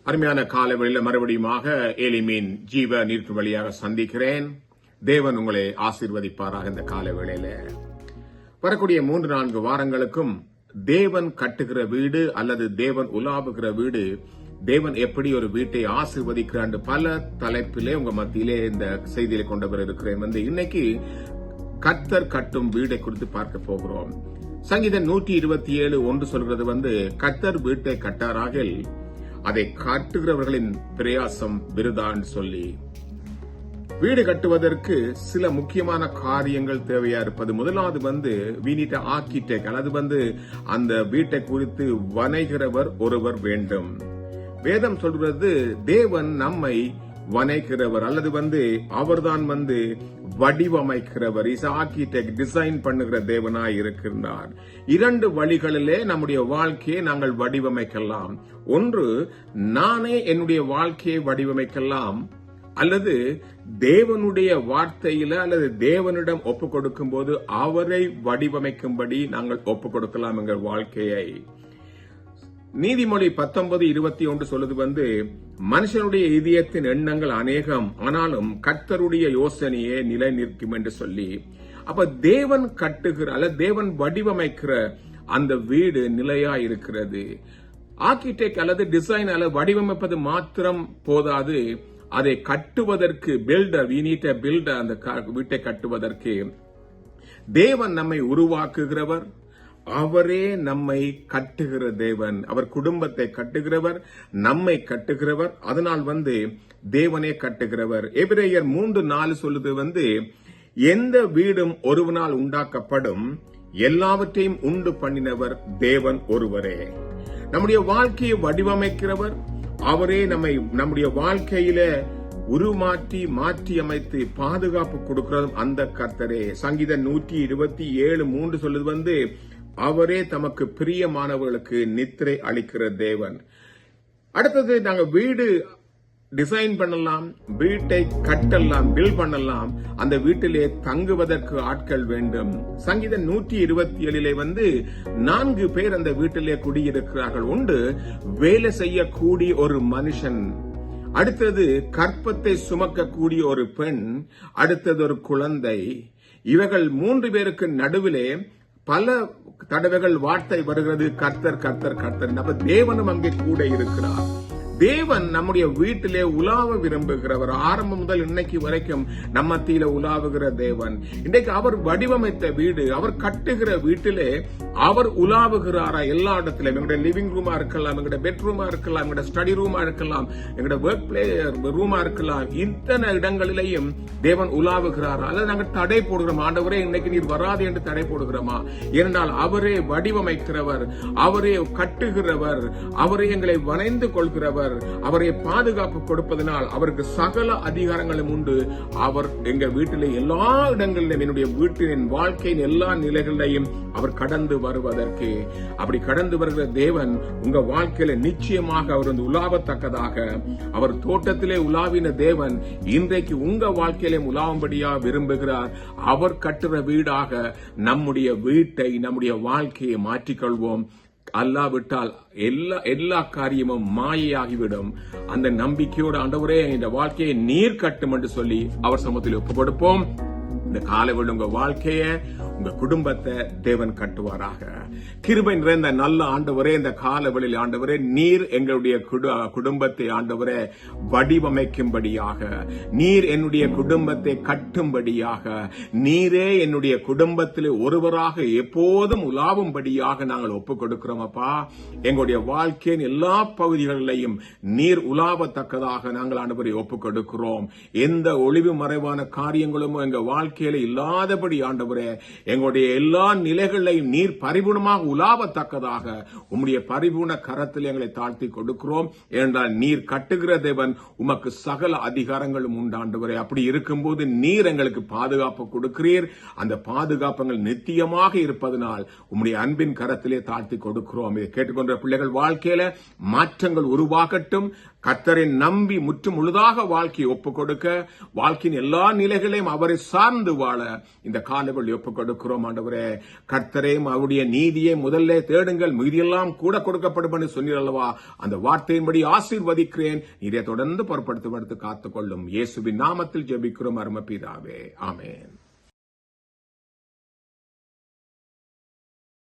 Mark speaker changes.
Speaker 1: அருமையான காலவெளியில மறுபடியுமாக ஏலிமீன் ஜீவ நீர்க்கு வழியாக சந்திக்கிறேன். தேவன் உங்களை ஆசீர்வதிப்பாராக. இந்த கால வேளையில வரக்கூடிய 3-4 வாரங்களுக்கும் தேவன் கட்டுகிற வீடு அல்லது தேவன் உலாவுகிற வீடு, தேவன் எப்படி ஒரு வீட்டை ஆசீர்வதிக்கிறான் பல தலைப்பிலே உங்க மத்தியிலே இந்த செய்தியை கொண்டு வர இருக்கிறேன். இன்னைக்கு கர்த்தர் கட்டும் வீடை குறித்து பார்க்க போகிறோம். சங்கீதம் 127:1 சொல்கிறது கர்த்தர் வீட்டை கட்டாராகில் அதை கட்டுகிறவர்களின் பிரயாசம் விருதான் சொல்லி, வீடு கட்டுவதற்கு சில முக்கியமான காரியங்கள் தேவையா இருப்பது. முதலாவது we need an architect, அல்லது அந்த வீட்டை குறித்து வனைகிறவர் ஒருவர் வேண்டும். வேதம் சொல்றது தேவன் நம்மை வனைக்கிறவர் அல்லது அவர்தான் வடிவமைக்கிறவர். இஸ் ஆர்கிடெக்ட், டிசைன் பண்ணுகிற தேவனாய் இருக்கிறார். 2 வழிகளிலே நம்முடைய வாழ்க்கையை நாங்கள் வடிவமைக்கலாம். ஒன்று, நானே என்னுடைய வாழ்க்கையை வடிவமைக்கலாம், அல்லது தேவனுடைய வார்த்தையில அல்லது தேவனிடம் ஒப்பு கொடுக்கும் போது அவரை வடிவமைக்கும்படி நாங்கள் ஒப்பு கொடுக்கலாம் எங்கள் வாழ்க்கையை. நீதிமொழி 19:21 சொல்லுது மனுஷனுடைய இதயத்தின் எண்ணங்கள் அநேகம், ஆனாலும் கர்த்தருடைய யோசனையே நிலை நிற்கும் என்று சொல்லி. அப்ப தேவன் கட்டுகிற அல்லது தேவன் வடிவமைக்கிற அந்த வீடு நிலையா இருக்கிறது. ஆர்கிடெக்ட் அல்லது டிசைன் அல்லது வடிவமைப்பது மாத்திரம் போதாது, அதை கட்டுவதற்கு filter, we need a builder, அந்த வீட்டை கட்டுவதற்கு தேவன் நம்மை உருவாக்குகிறவர், அவரே நம்மை கட்டுகிற தேவன். அவர் குடும்பத்தை கட்டுகிறவர், நம்மை கட்டுகிறவர். அதனால் தேவனே கட்டுகிறவர். எபிரேயர் 3:4 சொல்லுது எந்த வீடும் ஒருவனால் உண்டாக்கப்படும், எல்லாவற்றையும் உண்டு பண்ணினவர் தேவன் ஒருவரே. நம்முடைய வாழ்க்கையை வடிவமைக்கிறவர் அவரே. நம்முடைய வாழ்க்கையில உருமாற்றி மாற்றி அமைத்து பாதுகாப்பு கொடுக்கிறதும் அந்த கர்த்தரே. சங்கீதம் 127:3 சொல்லுது அவரே தமக்கு பிரியமானவர்களுக்கு நித்திரை அளிக்கிற தேவன். அடுத்தது, நாங்க வீடு டிசைன் பண்ணலாம், வீட்டை கட்டலாம், பில்ட் பண்ணலாம். அந்த வீட்டிலே தங்குவதற்கு ஆட்கள் வேண்டும். சங்கீதம் 127 4 பேர் அந்த வீட்டிலே குடியிருக்கிறார்கள். உண்டு வேலை செய்யக்கூடிய ஒரு மனுஷன், அடுத்தது கற்பத்தை சுமக்கக்கூடிய ஒரு பெண், அடுத்தது ஒரு குழந்தை. இவர்கள் 3 பேருக்கு நடுவிலே பல தடவைகள் வார்த்தை வருகிறது, கர்த்தர் கர்த்தர் கர்த்தர். அப்ப தேவனும் அங்கே கூட இருக்கிறார். தேவன் நம்முடைய வீட்டிலே உலாவ விரும்புகிறவர். ஆரம்பம் முதல் இன்னைக்கு வரைக்கும் நம்ம மத்தியில உலாவுகிற தேவன். இன்றைக்கு அவர் வடிவமைத்த வீடு, அவர் கட்டுகிற வீட்டிலே அவர் உலாவுகிறாரா? எல்லா இடத்திலும், எங்களுடைய லிவிங் ரூமா இருக்கலாம், எங்களுடைய பெட்ரூமா இருக்கலாம், எங்களுடைய ஸ்டடி ரூமா இருக்கலாம், எங்களுடைய ஒர்க் பிளேஸ் ரூமா இருக்கலாம். இத்தனை இடங்களிலேயும் தேவன் உலாவுகிறாரா? அல்லது நாங்கள் தடை போடுகிறோம், ஆண்டவரே இன்னைக்கு நீர் வராது என்று தடை போடுகிறோமா? ஏனென்றால் அவரே வடிவமைக்கிறவர், அவரே கட்டுகிறவர், அவரே எங்களை வணைந்து கொள்கிறவர், அவரை பாதுகாப்பு கொடுப்பதனால் அவருக்கு சகல அதிகாரங்களும் உண்டு. அவர் எங்க வீட்டிலே எல்லா இடங்களிலும், என்னுடைய வீட்டின் வாழ்க்கையின் எல்லா நிலைகளிலையும் அவர் கடந்து வருவதற்கு, அப்படி கடந்து வருகிற தேவன் உங்க வாழ்க்கையில நிச்சயமாக அவர் உலாவத்தக்கதாக, அவர் தோட்டத்திலே உலாவின தேவன் இன்றைக்கு உங்க வாழ்க்கையிலே உலாவும்படியா விரும்புகிறார். அவர் கட்டுற வீடாக நம்முடைய வீட்டை, நம்முடைய வாழ்க்கையை மாற்றிக்கொள்வோம். அல்லாவிட்டால் எல்லா காரியமும் மாயையாகிவிடும். அந்த நம்பிக்கையோடு ஆண்டவரே இந்த வாழ்க்கையை நீர் கட்டும் என்று சொல்லி அவர் சமூகத்தில் ஒப்பு கொடுப்போம். இந்த காலையில் உங்க வாழ்க்கைய, உங்க குடும்பத்தை தேவன் கட்டுவாராக. கிருபை நிறைந்த நல்ல ஆண்டவரே, இந்த காலவெளியில் ஆண்டவரே நீர் எங்களுடைய குடும்பத்தை ஆண்டவரே வடிவமைக்கும்படியாக, நீர் என்னுடைய குடும்பத்தை கட்டும்படியாக, நீரே என்னுடைய குடும்பத்தில் ஒருவராக எப்போதும் உலாவும்படியாக நாங்கள் ஒப்புக் கொடுக்கிறோம். அப்பா, எங்களுடைய வாழ்க்கையின் எல்லா பகுதிகளிலையும் நீர் உலாவத்தக்கதாக நாங்கள் ஆண்டவரை ஒப்புக் கொடுக்கிறோம். எந்த ஒளிவு மறைவான காரியங்களும் எங்க வாழ்க்கையில இல்லாதபடி ஆண்டவரே எங்களுடைய எல்லா நிலைகளையும் நீர் பரிபூர்ணமாக உலாவத்தக்கதாக உம்முடைய பரிபூர்ண கரத்தில் எங்களை தாழ்த்தி கொடுக்கிறோம். ஏனென்றால் நீர் கட்டுகிற தேவன், உமக்கு சகல அதிகாரங்களும் உண்டாண்டவரே. அப்படி இருக்கும்போது நீர் எங்களுக்கு பாதுகாப்பு கொடுக்கிறீர். அந்த பாதுகாப்புகள் நித்தியமாக இருப்பதனால் உம்முடைய அன்பின் கரத்திலே தாழ்த்தி கொடுக்கிறோம். இதை கேட்டுக்கொண்ட பிள்ளைகள் வாழ்க்கையில மாற்றங்கள் உருவாகட்டும். கர்த்தரை நம்பி முற்று முழுதாக வாழ்க்கையை ஒப்புக் கொடுக்க, வாழ்க்கையின் எல்லா நிலைகளையும் அவரை சார்ந்து வாழ இந்த காலவெளி ஒப்புக் கொடுக்கிறோம். கொடுக்கிறோம் ஆண்டவரே. கர்த்தரையும் அவருடைய நீதியை முதல்ல தேடுங்கள், மீதியெல்லாம் கூட கொடுக்கப்படும் என்று சொன்னீர் அல்லவா? அந்த வார்த்தையின்படி ஆசீர்வதிக்கிறேன். நீரை தொடர்ந்து பொறுப்படுத்துவதற்கு காத்துக்கொள்ளும். இயேசுவின் நாமத்தில் ஜெபிக்கிறோம் அருமை பிதாவே. ஆமென்.